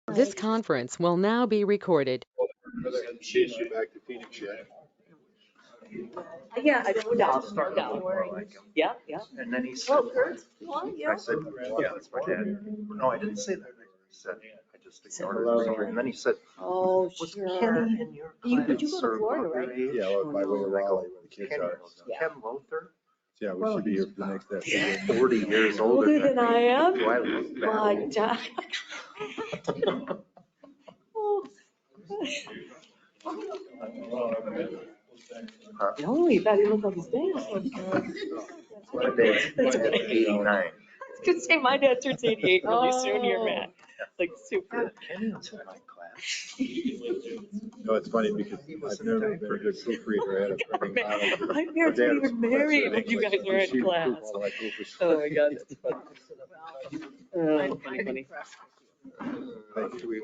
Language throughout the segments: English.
This conference will now be recorded. Chase you back to Phoenix yet? Yeah, no doubt, no doubt. Yeah, yeah. And then he said, Well, Kurt, you want, I said, yeah, that's my dad. No, I didn't say that. I said, I just ignored it. And then he said, Oh, was sure. Kenny in your class? But you go to or Florida, about your right? age? Yeah, well, by way of Raleigh, where the kids Kenny, are. Yeah. Ken Lothar, Yeah, we should be here for the next he's episode. 40 years older Older than I am? Do I look bad? My God. Huh? No, he thought he looked like his dad. My dad's 89. I was gonna say, my dad turns 88 really soon here, man. Like super. Kenny was in my class. No, it's funny because I've never been a good proofreader. I had a friend in college. My parents weren't even married when you guys were in class. Oh my God, that's funny. Funny.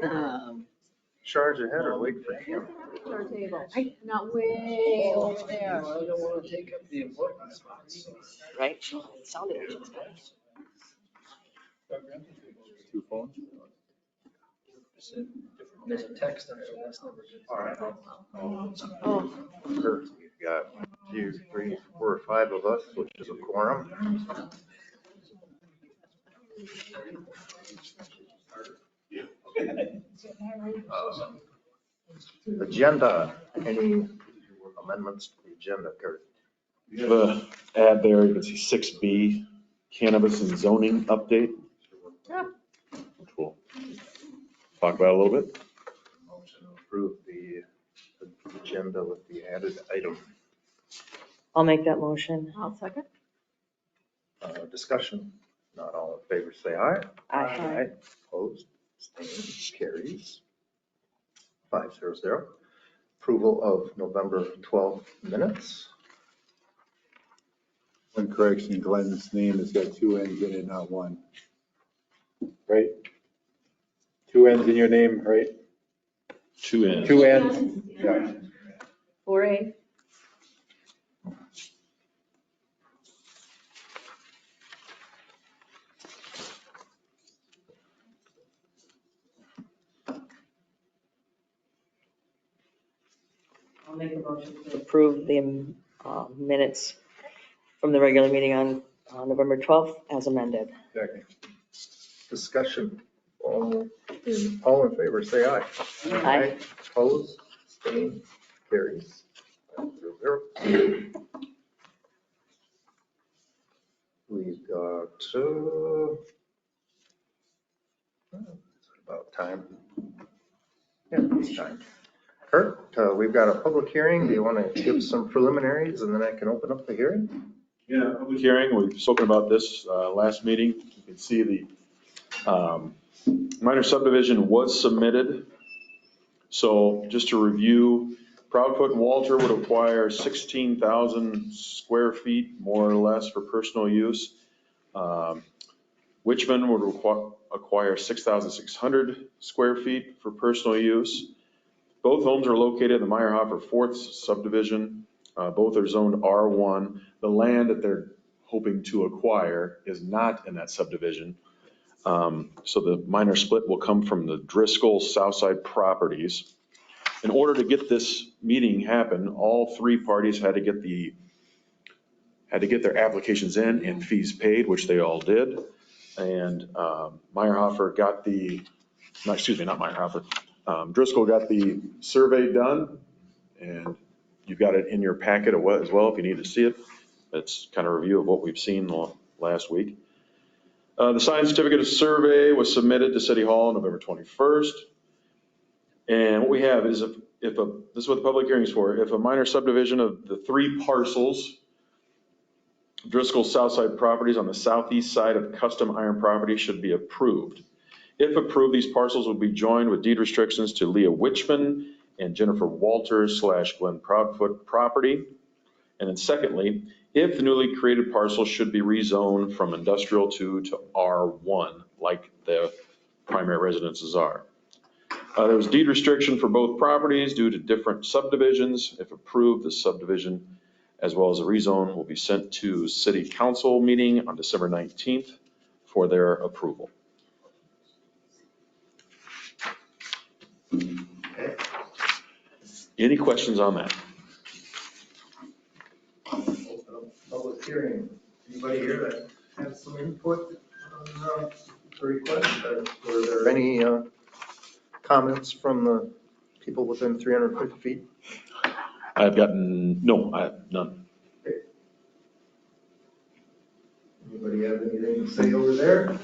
Charge ahead or wait for him? Our table, not way over there. I don't want to take up the important spots. Right? It sounded like she was good. Two phones? There's a text on the last number. All right. Oh, We've got 2, 3, 4, or 5 of us, which is a quorum. Agenda, any amendments to the agenda, Kurt? You have a ad there, you can see 6B, cannabis and zoning update. Which we'll talk about a little bit. Motion to approve the agenda with the added item. I'll make that motion. I'll second. Discussion, not all in favor, say aye. Aye. Opposed, abstained, carries. 500. Approval of November 12th minutes. One correction, Glenn's name has got 2 N's in it, not 1. Right? 2 N's in your name, right? 2 N's. 2 N's, yeah. 4A. I'll make a motion to approve the minutes from the regular meeting on November 12th as amended. Second. Discussion, all in favor, say aye. Aye. Opposed, abstained, carries. 500. We've got, about time. Yeah, it's time. Kurt, we've got a public hearing. Do you want to give some preliminaries and then I can open up the hearing? Yeah, public hearing, we've spoken about this last meeting. You can see the minor subdivision was submitted. So just to review, Proudfoot and Walter would acquire 16,000 square feet, more or less, for personal use. Witchman would acquire 6,600 square feet for personal use. Both homes are located in the Meyerhofer 4th subdivision. Both are zoned R1. The land that they're hoping to acquire is not in that subdivision. So the minor split will come from the Driscoll Southside properties. In order to get this meeting happen, all 3 parties had to get their applications in and fees paid, which they all did. And Meyerhofer got Driscoll got the survey done, and you've got it in your packet as well if you need to see it. It's kind of a review of what we've seen last week. The signed certificate of survey was submitted to City Hall on November 21st. And what we have is this is what the public hearing is for. If a minor subdivision of the 3 parcels, Driscoll Southside properties on the southeast side of Custom Iron property should be approved. If approved, these parcels will be joined with deed restrictions to Leah Witchman and Jennifer Walters / Glenn Proudfoot property. And then secondly, if the newly created parcel should be rezoned from industrial 2 to R1, like the primary residences are. There was deed restriction for both properties due to different subdivisions. If approved, the subdivision as well as a rezone will be sent to City Council meeting on December 19th for their approval. Any questions on that? Public hearing. Anybody here that has some input on the request? Were there any comments from the people within 350 feet? I've gotten, no, I have none. Anybody have anything to say over there?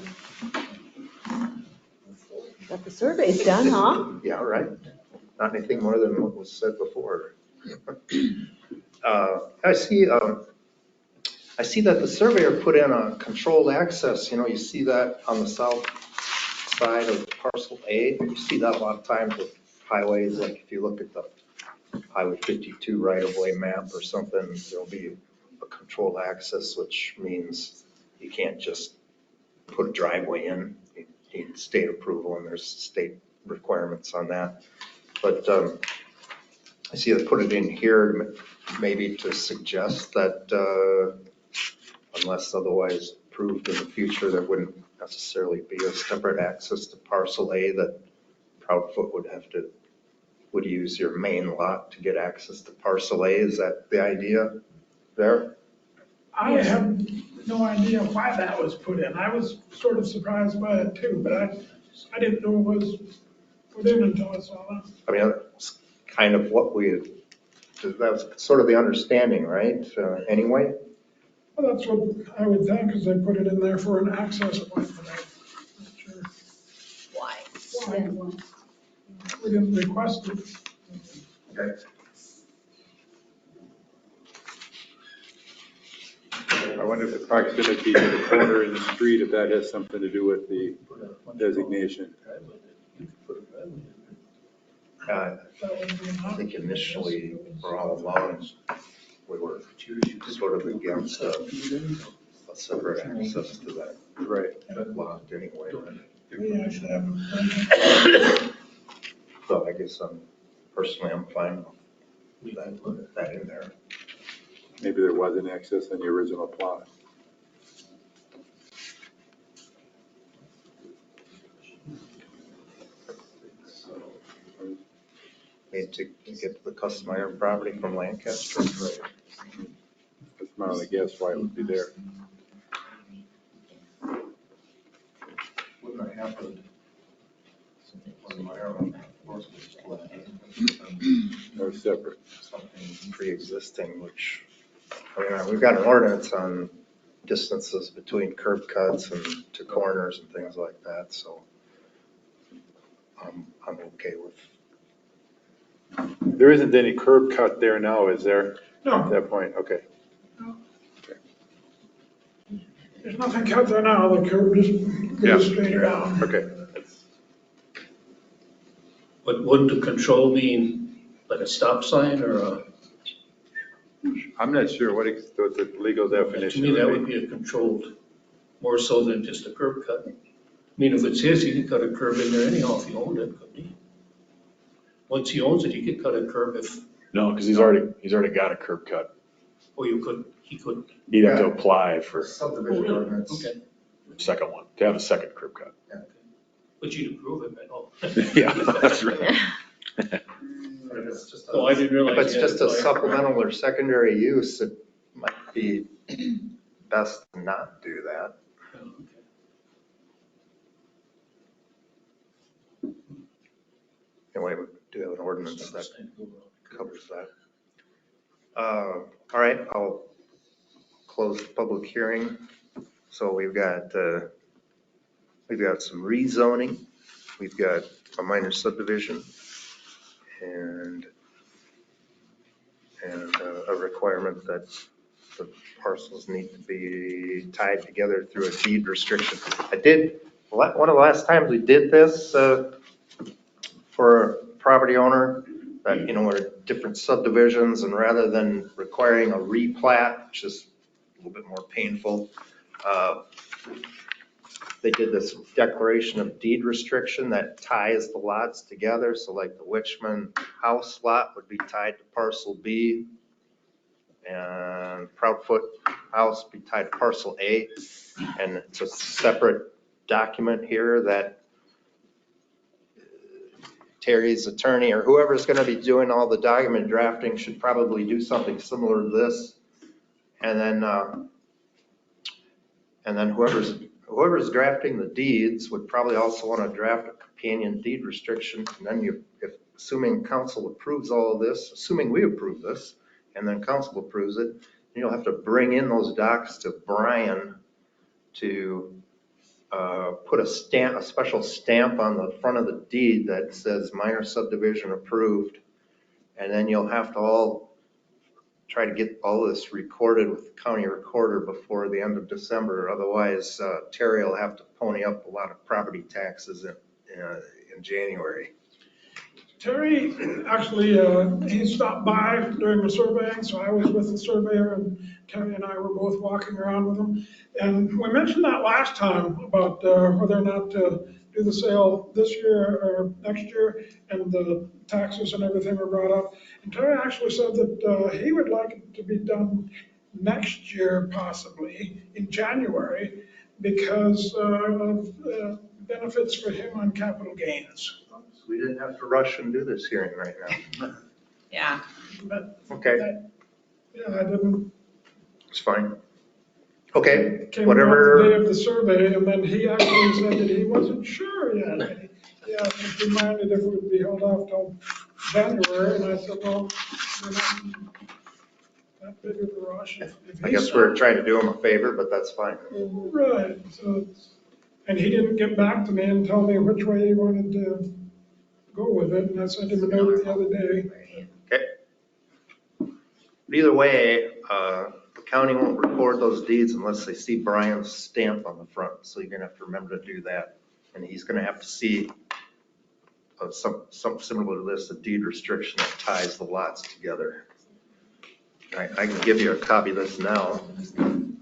Got the surveys done, huh? Yeah, right. Not anything more than what was said before. I see that the surveyor put in a controlled access. You see that on the south side of parcel A. You see that a lot of times with highways, like if you look at the Highway 52 right-of-way map or something, there'll be a controlled access, which means you can't just put a driveway in. You need state approval, and there's state requirements on that. But I see they put it in here maybe to suggest that unless otherwise approved in the future, there wouldn't necessarily be a separate access to parcel A, that Proudfoot would use your main lot to get access to parcel A. Is that the idea there? I have no idea why that was put in. I was sort of surprised by it too, but I didn't know it was put in until I saw that. I mean, that's kind of what that was sort of the understanding, right? Anyway? Well, that's what I would think, because they put it in there for an access point, but I'm not sure Why? why. We didn't request it. Okay. I wonder if the proximity to the corner in the street, if that has something to do with the designation. I think initially, for all along, we were sort of against a separate access to that lot anyway. Maybe I should have a So I guess personally, I'm fine with that in there. Maybe there was an access on the original plot. Need to get to the customer property from Lancaster. That's my only guess why it would be there. Wouldn't have happened. Or Or separate. something pre-existing, which, we've got an ordinance on distances between curb cuts and to corners and things like that, so I'm okay with. There isn't any curb cut there now, is there? At No, that point, okay. there's nothing cut there now. The curb just goes straight down. Okay. But wouldn't the control be like a stop sign or a, I'm not sure what the legal to definition me, that would would be. be a controlled, more so than just a curb cut. I mean, if it's his, he could cut a curb in there anyhow if he owned it, couldn't he? Once he owns it, he could cut a curb if, No, because he's already got a curb cut. or he could. He'd have to apply for Subdivision ordinance. Okay, a second one, to have a second curb cut. but you'd approve it, I know. Yeah, that's right. Oh, I didn't realize. If it's you had just a to apply. supplemental or secondary use, it might be best to not do that. Oh, okay. Anyway, we do have an ordinance that covers that. All right, I'll close the public hearing. So we've got some rezoning, we've got a minor subdivision, and a requirement that the parcels need to be tied together through a deed restriction. One of the last times we did this for a property owner, that, were different subdivisions, and rather than requiring a replat, which is a little bit more painful, they did this declaration of deed restriction that ties the lots together. So like the Witchman house lot would be tied to parcel B, and Proudfoot house be tied to parcel A. And it's a separate document here that Terry's attorney or whoever's going to be doing all the document drafting should probably do something similar to this. And then whoever's drafting the deeds would probably also want to draft a companion deed restriction. And then assuming council approves all of this, assuming we approve this, and then council approves it, you'll have to bring in those docs to Brian to put a special stamp on the front of the deed that says minor subdivision approved. And then you'll have to all try to get all this recorded with the county recorder before the end of December. Otherwise, Terry will have to pony up a lot of property taxes in January. Terry, actually, he stopped by during the surveying, so I was with the surveyor, and Terry and I were both walking around with him. And we mentioned that last time about whether or not to do the sale this year or next year, and the taxes and everything were brought up. And Terry actually said that he would like it to be done next year, possibly in January, because of benefits for him on capital gains. We didn't have to rush and do this hearing right now. Yeah. But Okay, yeah, I didn't. it's fine. Okay, Came about the day whatever. of the survey, and then he actually said that he wasn't sure yet. Yeah, he reminded if it would be held off till January, and I said, well, we're not that big of a rush. If I he's guess we're trying to do him a favor, but that's fine. right, so, and he didn't get back to me and tell me which way he wanted to go with it, and I sent him a note the other day. Okay. But either way, the county won't record those deeds unless they see Brian's stamp on the front. So you're gonna have to remember to do that. And he's gonna have to see something similar to this, a deed restriction that ties the lots together. I can give you a copy of this now. It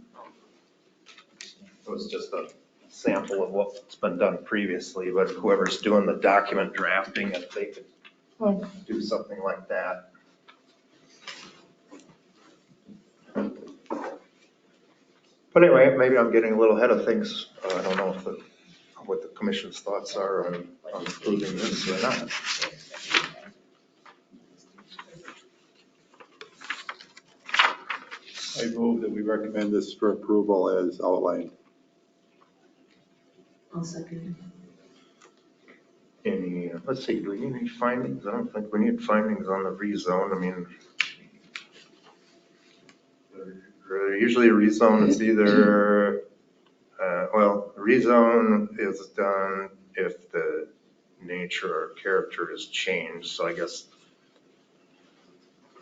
was just a sample of what's been done previously, but whoever's doing the document drafting, if they could do something like that. But anyway, maybe I'm getting a little ahead of things. I don't know what the commission's thoughts are on approving this or not. I move that we recommend this for approval as outlined. I'll second Let's see, do we need any findings? I don't think we need findings on the rezone. I mean, usually a rezone is either, rezone is done if the nature or character is changed. So I guess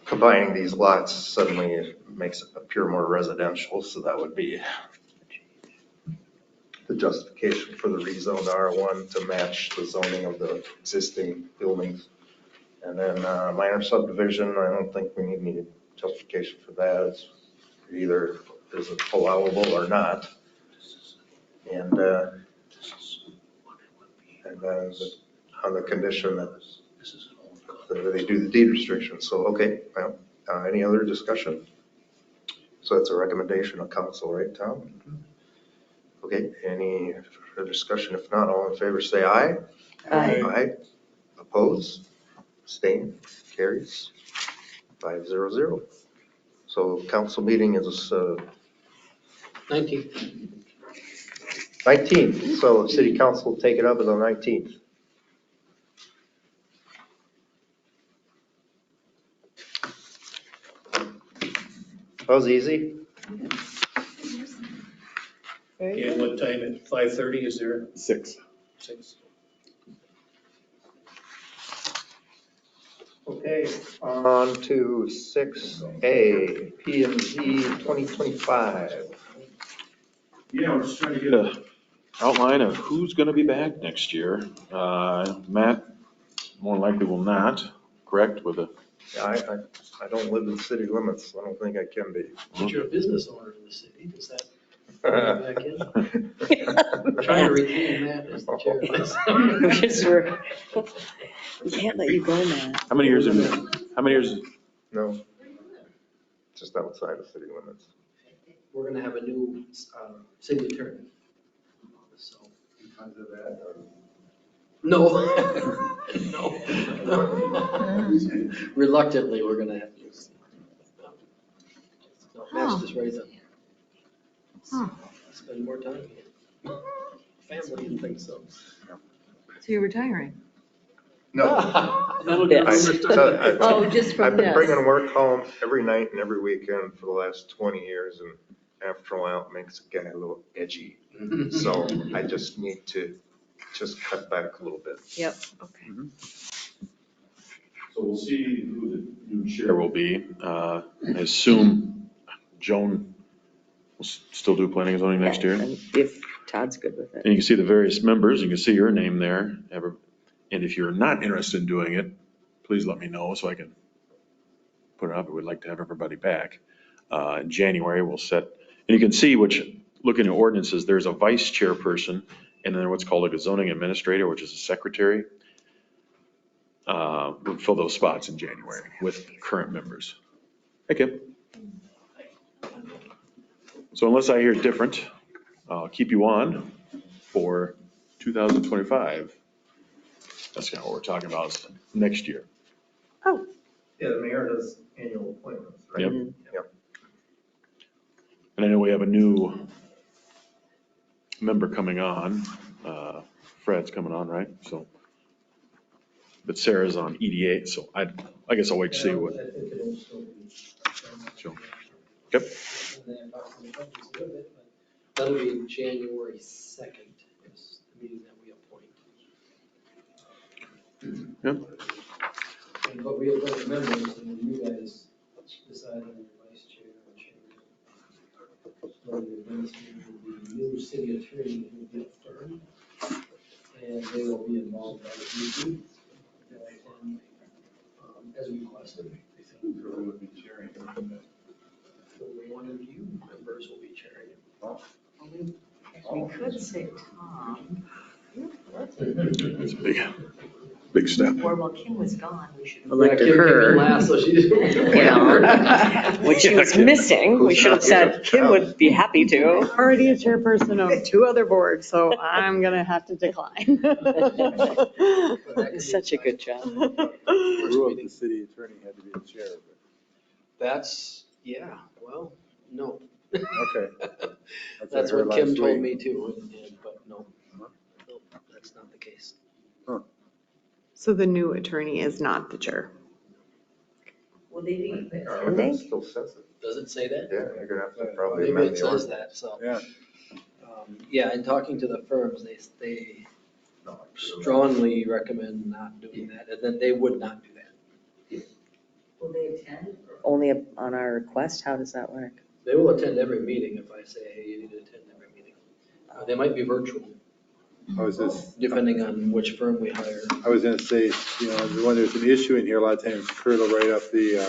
combining these lots suddenly makes it appear more residential. So that would be the justification for the rezone R1 to match the zoning of the existing buildings. And then minor subdivision, I don't think we need any justification for that. It's either is it allowable or not. And then on the condition that they do the deed restriction. So, okay, well, any other discussion? So that's a recommendation of council, right, Tom? Okay, any further discussion? If not, all in favor say aye. Aye. Aye. Oppose? Abstain? Carries? 5-0-0. So council meeting is 19th. 19th. So city council will take it up on the 19th. That was easy. And what time at 5:30 is there? 6. 6. Okay, on to 6A, P and Z 2025. Yeah, we're just trying to get a outline of who's going to be back next year. Matt more likely will not, correct, with a. Yeah, I don't live in city limits, so I don't think I can be. But you're a business owner in the city, does that back in? Trying to retain that as the chair. We can't let you go, man. How many years have No, just outside of city limits. We're gonna have a new city attorney. So, Because of that, no. No. Reluctantly, we're gonna have to use. No, Matt's just ready to spend more time. Family and things, so. So you're retiring? No. That'll get Yes. understood. Oh, just from I've been this. bringing work home every night and every weekend for the last 20 years, and after a while, it makes a guy a little edgy. So I just need to just cut back a little bit. Yep, okay. So we'll see who the new chair will be. I assume Joan will still do planning and zoning next year. And if Todd's good with And it. you can see the various members, you can see your name there. And if you're not interested in doing it, please let me know so I can put it up. We'd like to have everybody back. In January, we'll set, and you can see looking at ordinances, there's a vice chairperson and then what's called a zoning administrator, which is a secretary. We'll fill those spots in January with current members. Okay. So unless I hear different, I'll keep you on for 2025. That's kind of what we're talking about next year. Oh. Yeah, the mayor does annual appointments, right? Yep. Yep. And I know we have a new member coming on. Fred's coming on, right? So, but Sarah's on EDA, so I guess I'll wait to see what. So, yep. That'll be January 2nd is the meeting that we appoint. Yep. But we have other members, and you guys decide on your vice chair and chair. So the administrator will be new city attorney who will be a firm, and they will be involved by the meeting. As requested. One of you members will be chairing it. We could say Tom, It's a big step. or while Kim was gone, we should. Elected Kim came in her. last, so she You know, when she was missing, we should have said Kim would be happy to. Already a chairperson of 2 other boards, so I'm gonna have to decline. Such a good job. Rule of the city attorney had to be the chair. That's, yeah, well, no. Okay. That's I heard what Kim last told week. me too, but no, that's not the case. So the new attorney is not the chair. Will they be? That still says it. Does it say that? Yeah, you're gonna have to probably Maybe amend it the says ordinance. that, so. Yeah. Yeah, in talking to the firms, they strongly recommend not doing that, and then they would not do that. Will they attend? Only on our request? How does that work? They will attend every meeting if I say, hey, you need to attend every meeting. They might be virtual, depending on which firm we hire. I was gonna say, when there's an issue in here, a lot of times Kurt will write up the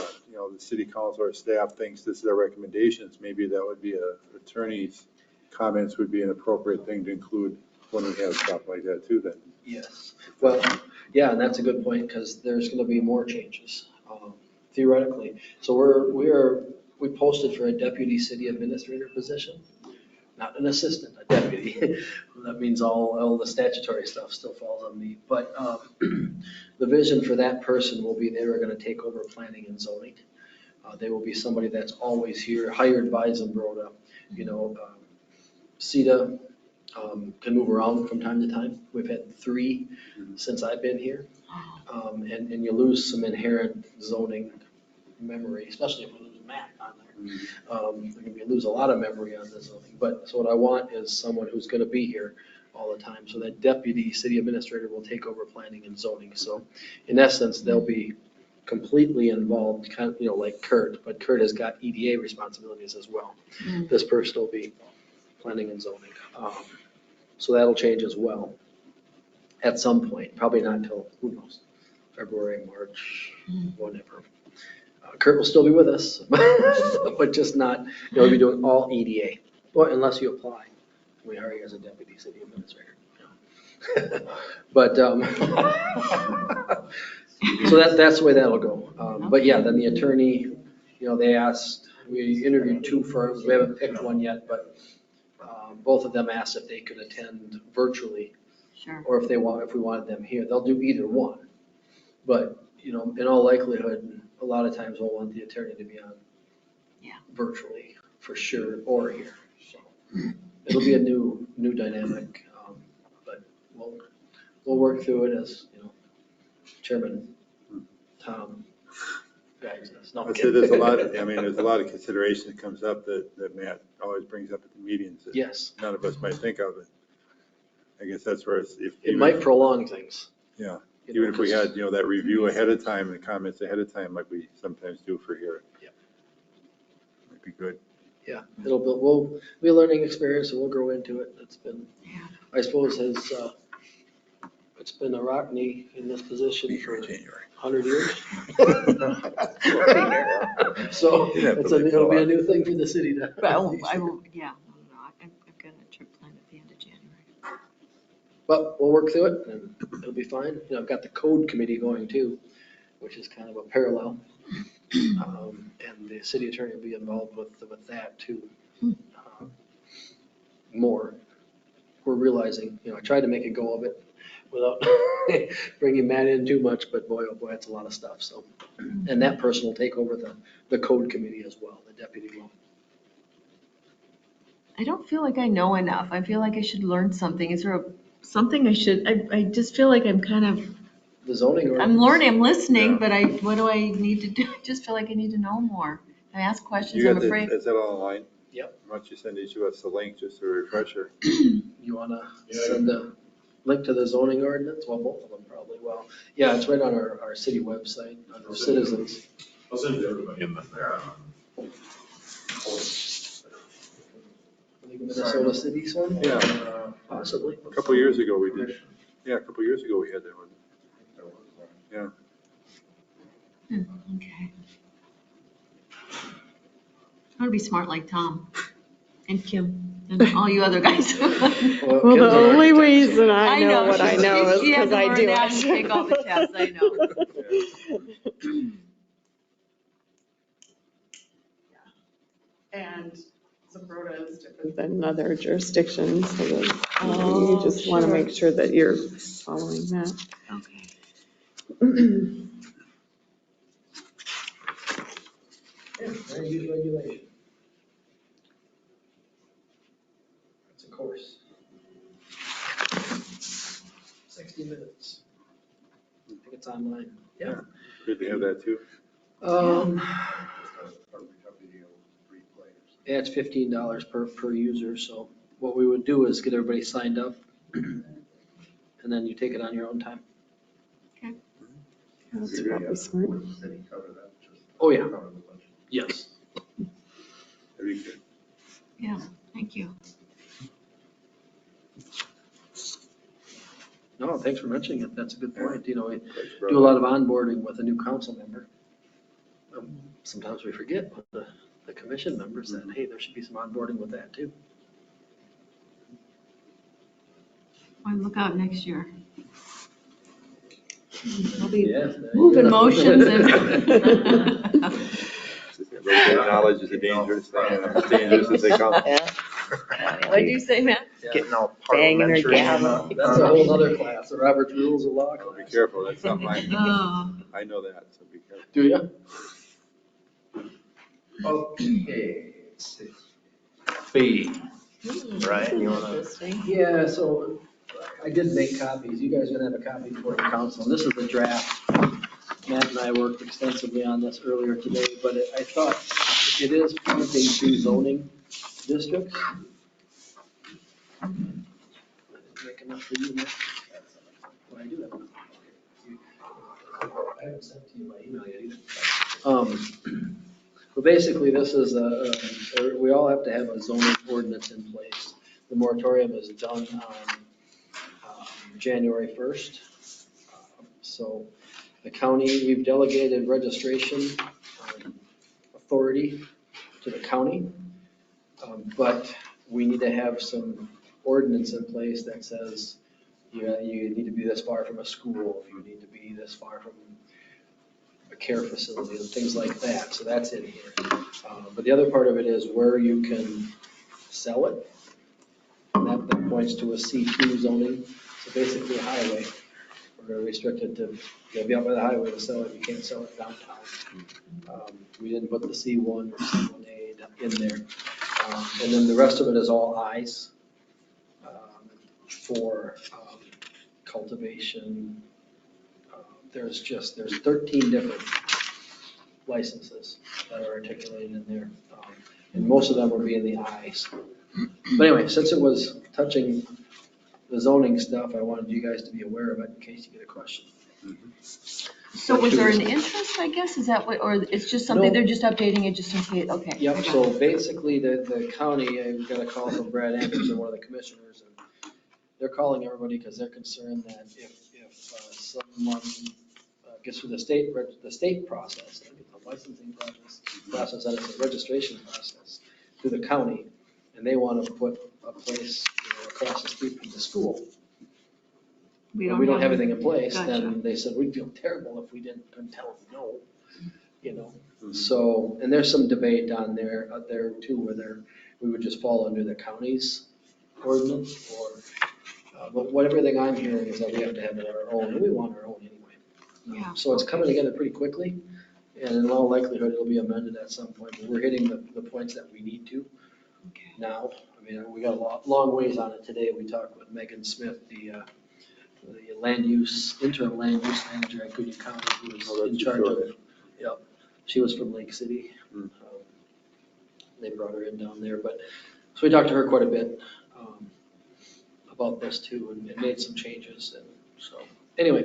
city council or staff thinks this is our recommendations. Maybe that would be a attorney's comments would be an appropriate thing to include when we have stuff like that too then. Yes, well, yeah, and that's a good point, because there's gonna be more changes, theoretically. So we posted for a deputy city administrator position, not an assistant, a deputy. That means all the statutory stuff still falls on me. But the vision for that person will be they are gonna take over planning and zoning. They will be somebody that's always here, hired by Zimbrota, CETA can move around from time to time. We've had 3 since I've been here. And you lose some inherent zoning memory, especially if we lose Matt on there. You lose a lot of memory on the zoning. But so what I want is someone who's gonna be here all the time. So that deputy city administrator will take over planning and zoning. So in essence, they'll be completely involved, kind of, like Kurt, but Kurt has got EDA responsibilities as well. This person will be planning and zoning. So that'll change as well at some point, probably not until, who knows, February, March, whatever. Kurt will still be with us, but just not, we'll be doing all EDA, well, unless you apply. We hire you as a deputy city administrator. But, so that's the way that'll go. But yeah, then the attorney, they asked, we interviewed 2 firms, we haven't picked one yet, but both of them asked if they could attend virtually. Sure. Or if we wanted them here. They'll do either one. But, you know, in all likelihood, a lot of times we'll want the attorney to be on. Yeah. Virtually, for sure, or here, so. It'll be a new dynamic, but we'll work through it as, you know, Chairman Tom guides us. No, I'm I'd say kidding. there's a lot, there's a lot of consideration that comes up that Matt always brings up at the meetings that Yes, none of us might think of. And I guess that's where it's, it might prolong things. Yeah, you know, even if we 'cause- had, that review ahead of time and comments ahead of time like we sometimes do for here. Yep. Might be good. Yeah, we'll be a learning experience and we'll grow into it. It's been, I suppose, it's been a Rockne in this position for 100 years. So it'll be a new thing for the city to. But I will, yeah, I've got a trip planned at the end of January. But we'll work through it and it'll be fine. You know, I've got the code committee going too, which is kind of a parallel. And the city attorney will be involved with that too. More. We're realizing, I tried to make a go of it without bringing Matt in too much, but boy, oh boy, it's a lot of stuff, so. And that person will take over the code committee as well, the deputy will. I don't feel like I know enough. I feel like I should learn something. Is there something I should, I just feel like I'm kind of, The zoning ordinance. I'm learning, I'm listening, Yeah. but what do I need to do? I just feel like I need to know more. I ask questions, You I'm got the, afraid. is that all online? Yep. Why don't you send each of us a link, just a refresher? You wanna send a link to the zoning ordinance? Well, both of them probably. Well, yeah, it's right on our city website, under citizens. I'll send it to everybody in the. The Minnesota Cities one? Yeah. Possibly. A couple of years ago we did. Yeah, a couple of years ago we had that one. Yeah. Okay. I want to be smart like Tom and Kim and all you other guys. Well, Kim's the an only architect, reason so- I know what I know is She had because to I learn do that and take all the it. tests, I know. And Sabrota is different than other jurisdictions, so that, you Oh, just want to sure. make sure that you're following that. Okay. Yeah, very use regulation. It's a course. 60 minutes. I think it's online. Yeah. Good to have that too. Yeah, it's $15 per user, so what we would do is get everybody signed up, and then you take it on your own time. That's probably smart. Oh, yeah. Yes. That'd be good. Yeah, thank you. No, thanks for mentioning it. That's a good point. We do a lot of onboarding with a new council member. Sometimes we forget with the commission members that, hey, there should be some onboarding with that too. Well, look out next year. I'll be Yeah. moving motions and. Knowledge is a dangerous thing, and as dangerous as they come. Yeah. What'd you say, Matt? Getting all Banging her parliamentary. gavel. That's a whole other class, the Robert's Rules of Law Be class. careful, that's something Oh, I know that, so be careful. Do you? Okay. Fee, right? You wanna? interesting. Yeah, so I did make copies. You guys are gonna have a copy for the council. And this is the draft. Matt and I worked extensively on this earlier today, but I thought it is pointing to zoning districts. Make enough for you, Matt? Well, I do have enough. I haven't sent it to you by email yet either. But basically, this is we all have to have a zoning ordinance in place. The moratorium is done on January 1st. So the county, we've delegated registration authority to the county, but we need to have some ordinance in place that says you need to be this far from a school, you need to be this far from a care facility and things like that. So that's in here. But the other part of it is where you can sell it. And that points to a C2 zoning, so basically a highway. We're gonna restrict it to, you gotta be out by the highway to sell it, you can't sell it downtown. We didn't put the C1 or C1A in there. And then the rest of it is all Is for cultivation. There's 13 different licenses that are articulated in there. And most of them will be in the Is. But anyway, since it was touching the zoning stuff, I wanted you guys to be aware of it in case you get a question. So was there an interest, I guess, is that what, or it's just something, No. they're just updating it just in case, okay. I Yep, got so it. basically, the county, I got a call from Brad Anderson, one of the commissioners, and they're calling everybody because they're concerned that if someone gets through the state process, the licensing process, and it's a registration process through the county, and they want to put a place across the street from the school, We and we don't have anything in place, Gotcha. then they said, we'd feel terrible if we didn't tell them no, So, and there's some debate out there too, whether we would just fall under the county's ordinance or, but what everything I'm hearing is that we have to have our own, and we want our own anyway. Yeah. So it's coming together pretty quickly, and in all likelihood, it'll be amended at some point, but we're hitting the points that we need to now. I mean, we got a long ways on it today. We talked with Megan Smith, the interim land use manager at Goodyear County, who was in charge of, yep, she was from Lake City. They brought her in down there, but, so we talked to her quite a bit about this too, and made some changes, and so, anyway,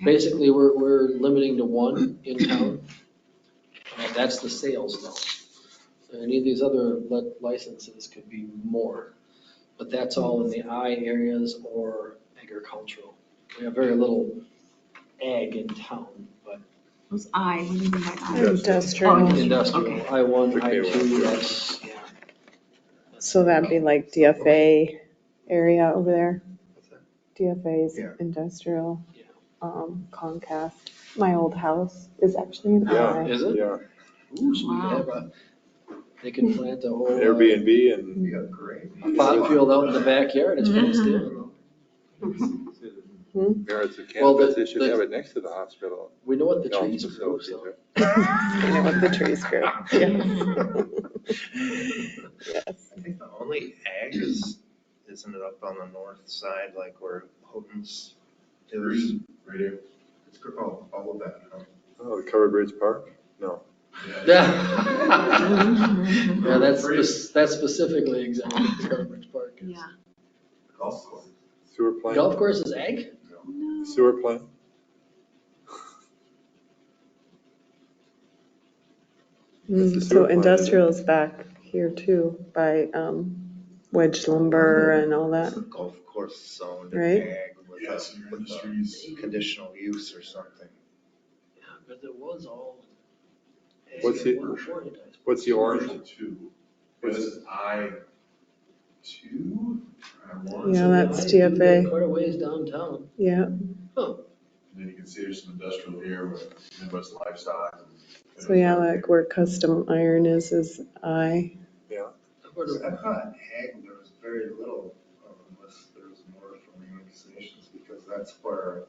basically, we're limiting to one in town. That's the sales though. Any of these other licenses could be more, but that's all in the I areas or agricultural. We have very little ag in town, but Was I, what do you mean by I? Industrial. Oh, industrial, Okay. I1, Okay, I2, that's, yeah. So that'd be like DFA area over there. DFA's Yeah. industrial, Yeah. Comcast. My old house is actually an Yeah. I. Is it? Yeah, Ooh, so we could have they could plant a whole. Airbnb and. Yeah, great. A pot field out in the backyard, it's fenced in. Merits of Well, cannabis, they should have it next to the hospital. We know what the Health trees grow, facilities so. there. You know what the trees grow. Yeah. Yes. I think the only ag isn't it up on the north side, like where Houghton's is? Right here. It's called all of that, huh? Oh, the Covered Bridge Park? No. Yeah, that's specifically exactly what Carbridge Park is. Yeah. Golf course. Sewer plant? Golf course is ag? Sewer plant? That's the sewer So plant, industrial is back here too by Wedge Lumber and all that. Golf course zoned Right. ag with Yes, your with industries. a conditional use or something. Yeah, but it was all. ag What's the- before you guys. What's the orange? Commercial two. This is I2, I1. Yeah, that's DFA. Quite a ways downtown. Yeah. Huh. And then you can see there's some industrial here with Midwest Livestock. So yeah, like where Custom Iron is I. I thought ag, there was very little, unless there was more from the annexations, because that's where,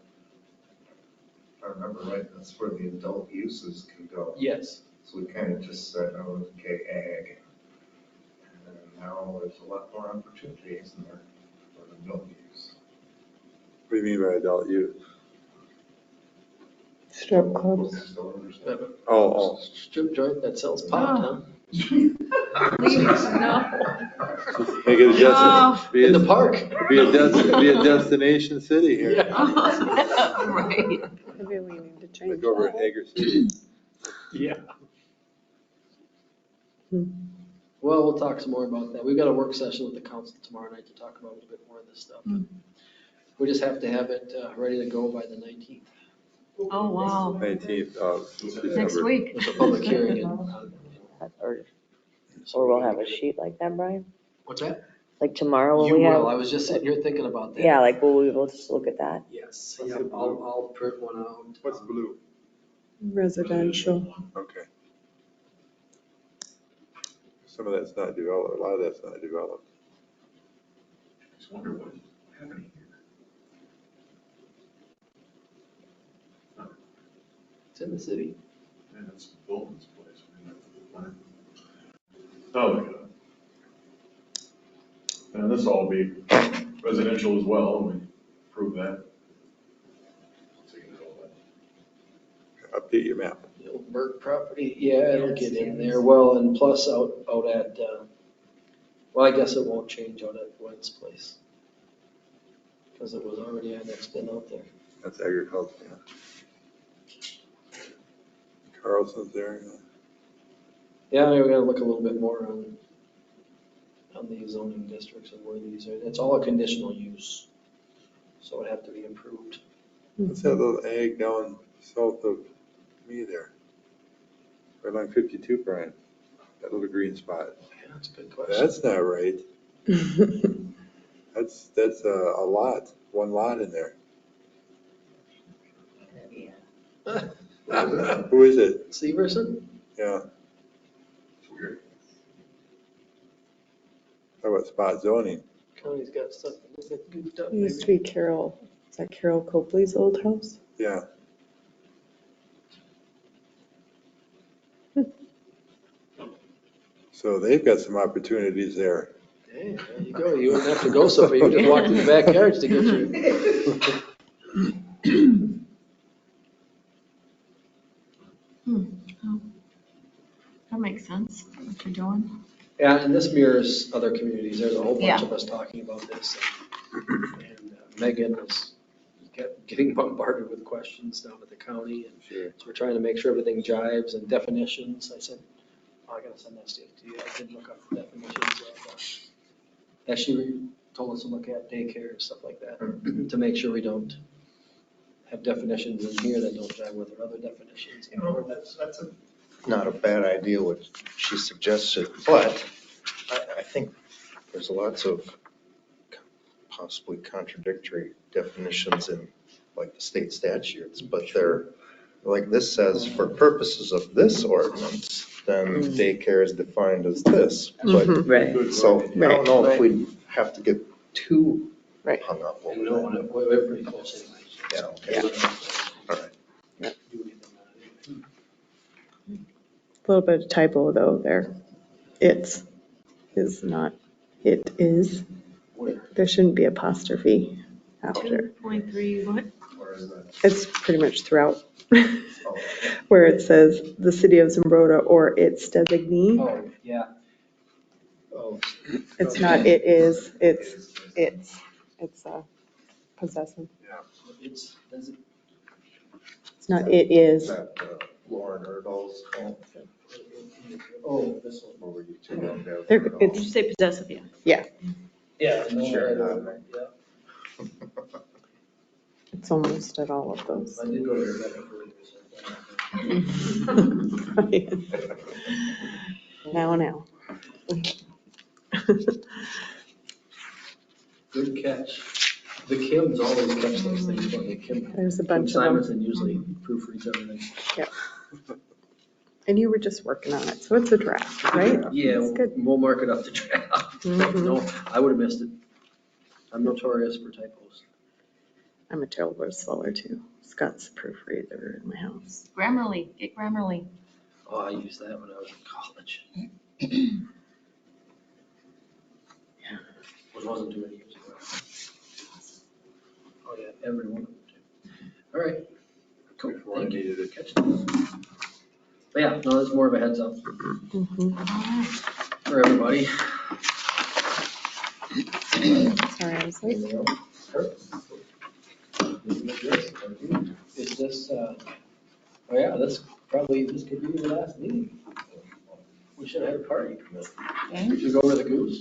if I remember right, that's where the adult uses can go. Yes. So we kind of just said, oh, okay, ag. And now there's a lot more opportunity, isn't there, for adult use? What do you mean by adult use? Strip clubs. Distillers. Oh, Strip joint that sells pot, huh? Please, no. make it a Oh. be In the a, park. be a destination city here. Right. Maybe we need to change Like over at that. Hager City. Yeah. Hmm. Well, we'll talk some more about that. We've got a work session with the council tomorrow night to talk about a little bit more of this stuff. We just have to have it ready to go by the 19th. Oh, wow. 19th of December. Next week. With a public hearing. Or we'll have a sheet like that, Brian? What's that? Like tomorrow when You we will. I have, was just sitting here thinking about that. yeah, like we'll be able to just look at that. Yes. Yep, I'll print one out. What's blue? Residential. Okay. Some of that's not developed, a lot of that's not developed. I just wonder what is happening here. It's in the city. And it's Bolton's place. Oh, my God. And this will all be residential as well, and we prove that. So you can know that. Update your map. The old Burke property, yeah, it'll get in there. Well, and plus out at, well, I guess it won't change out at Wentz place. Because it was already annexed in out there. That's agriculture. Yeah. Carlson's there. Yeah, we gotta look a little bit more on these zoning districts and where these are. It's all a conditional use. So it'd have to be improved. What's that little ag down south of me there? Right on 52, Brian. That little green spot. Yeah, that's a good question. That's not right. That's a lot, one lot in there. Who is it? Severson? Yeah, It's weird. talk about spot zoning. County's got stuff that gets goofed up. It used to be Carol, is that Carol Copley's old house? Yeah. So they've got some opportunities there. Hey, there you go. You wouldn't have to go so far. You just walk in the backyards to get you. That makes sense, what you're doing. Yeah, and this mirrors other communities. There's a whole bunch Yeah. of us talking about this. And Megan was kept getting bombarded with questions down at the county. And Sure. so we're trying to make sure everything jives and definitions. I said, oh, I gotta send that stuff to you. I did look up definitions of, as she told us to look at daycare and stuff like that, to make sure we don't have definitions in here that don't jive with our other definitions. You know, that's not a bad idea what she suggested, but I think there's lots of possibly contradictory definitions in like the state statutes, but they're, like this says, for purposes of this ordinance, then daycare is defined as this. But Right. so I don't know if we have to get too Right. hung up over And no one, that. we're pretty close anyway. Yeah, okay. All right. A little bit of typo though there. It's is not, it is. Where? There shouldn't be apostrophe after. 2.3, what? Where is that? It's pretty much throughout. Where it says the city of Zumbrota or its designee. Oh, yeah. Oh. It's not it is, it's possessive. It's, does it? It's not it is. Is that Lauren Erdall's home? Oh, this one. Over you two down there. There- Did you it's, say possessive, yeah? Yeah. no, Sure, I not don't- yeah. it's almost at all of those. I did go to Rebecca for Now. Good catch. The Kims always catch those things, don't they? Kim There's a Kim bunch of them. Simonson usually proofreads everything. And you were just working on it, so it's a draft, right? Yeah, It's good. we'll mark it up to draft. Mhm. No, I would have missed it. I'm notorious for typos. I'm a terrible speller too. Scott's the proofreader in my house. Grammarly, get Grammarly. Oh, I used that when I was in college. Which wasn't too many years ago. Oh, yeah, every one of them too. All right. Cool, Before I thank you. needed it. Catch those. But yeah, no, that's more of a heads up Mhm. for everybody. Sorry, I was late. Anything else? Perfect. Is this, oh yeah, this could be the last meeting. We should have had a party. Okay. Did you go over the goose?